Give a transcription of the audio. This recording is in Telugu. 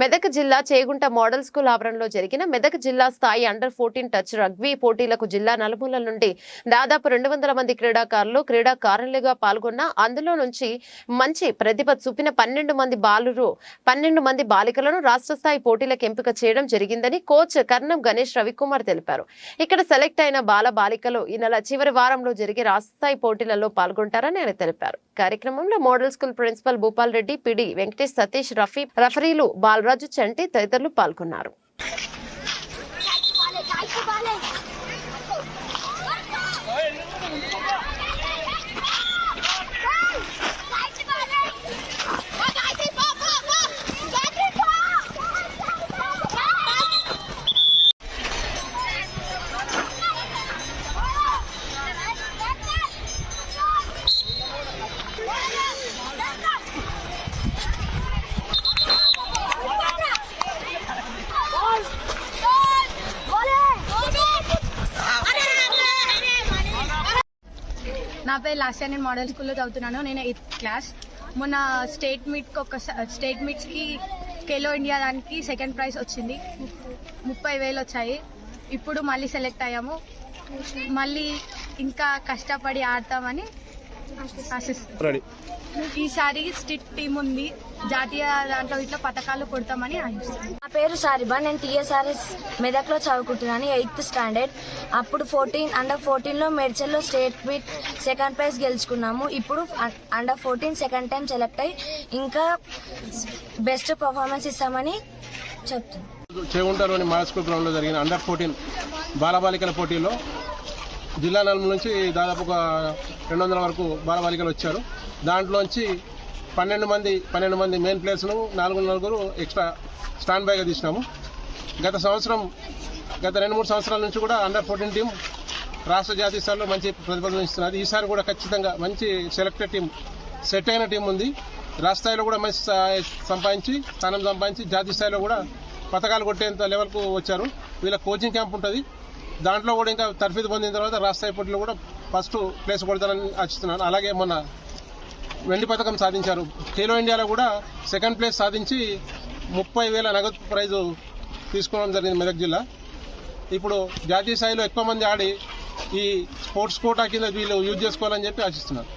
మెదక్ జిల్లా చేగుంట మోడల్ స్కూల్ ఆవరణలో జరిగిన మెదక్ జిల్లా స్థాయి అండర్-14 టచ్ రగ్బీ పోటీలకు జిల్లా నలుమూలల నుండి దాదాపు 200 మంది క్రీడాకారులుగా పాల్గొన్న అందులో నుంచి మంచి ప్రతిభ చూపిన 12 మంది బాలికలను రాష్ట్ర స్థాయి పోటీలకు ఎంపిక చేయడం జరిగిందని కోచ్ కర్ణం గణేష్ రవికుమార్ తెలిపారు. ఇక్కడ సెలెక్ట్ అయిన బాలికలు ఈ నెల చివరి వారంలో జరిగే రాష్ట్ర స్థాయి పోటీలలో పాల్గొంటారని ఆయన తెలిపారు. కార్యక్రమంలో model school principal Bhupal Reddy, PD Venkatesh, Satish, రెఫరీలు బాలరాజు, చంటి తదితరులు పాల్గొన్నారు. నా పేరు లాస్ట్ నేను మోడల్ స్కూల్లో చదువుతున్నాను. నేను 8th క్లాస్. మొన్న స్టేట్ మీట్స్కి ఖేలో ఇండియా దానికి సెకండ్ ప్రైజ్ వచ్చింది. 30,000 వచ్చాయి. ఇప్పుడు మళ్ళీ సెలెక్ట్ అయ్యాము. మళ్ళీ ఇంకా కష్టపడి ఆడతామని ఆశిస్తున్నాం. ఈసారి స్టేట్ టీం ఉంది. జాతీయ దాంట్లో ఇట్లా పథకాలు కొడతామని ఆశిస్తున్నాం. నా పేరు సారిబా. నేను టీఎస్ఆర్ఎస్ మెదక్లో చదువుకుంటున్నాను. 8th standard. అప్పుడు అండర్-14లో మేడ్చల్లో స్టేట్ మీట్ సెకండ్ ప్రైజ్ గెలుచుకున్నాము. ఇప్పుడు అండర్-14 సెకండ్ టైం సెలెక్ట్ అయ్యి ఇంకా బెస్ట్ పర్ఫార్మెన్స్ ఇస్తామని చెప్తున్నాను. చేగుంటలోని మోడల్ స్కూల్ గ్రౌండ్లో జరిగిన అండర్-14 బాలబాలికల పోటీలో జిల్లా నలుమూల నుంచి దాదాపు ఒక 200 వరకు బాలబాలికలు వచ్చారు. దాంట్లోంచి 12 మంది మెయిన్ ప్లేయర్స్ను 4 ఎక్స్ట్రా స్టాండ్ బైగా తీసినాము. గత 2-3 సంవత్సరాల నుంచి కూడా అండర్-14 టీం రాష్ట్ర జాతీయ స్థాయిలో మంచి ప్రతిపాదన ఇస్తున్నది. ఈసారి కూడా ఖచ్చితంగా మంచి సెలెక్టెడ్ టీం, సెట్ అయిన టీం ఉంది. రాష్ట్ర స్థాయిలో కూడా మంచి స్థానం సంపాదించి జాతీయ స్థాయిలో కూడా పథకాలు కొట్టేంత లెవెల్కు వచ్చారు. వీళ్ళ కోచింగ్ క్యాంప్ ఉంటుంది. దాంట్లో కూడా ఇంకా తర్ఫీదు పొందిన తర్వాత రాష్ట్ర స్థాయి పోటీలో కూడా ఫస్ట్ ప్లేస్ కొడతారని ఆశిస్తున్నాను. అలాగే మొన్న వెండి పథకం సాధించారు. ఖేలో ఇండియాలో కూడా సెకండ్ ప్లేస్ సాధించి 30,000 నగదు ప్రైజు తీసుకోవడం జరిగింది మెదక్ జిల్లా. ఇప్పుడు జాతీయ స్థాయిలో ఎక్కువ మంది ఆడి ఈ స్పోర్ట్స్ కోటా కింద వీళ్ళు యూజ్ చేసుకోవాలని చెప్పి ఆశిస్తున్నారు.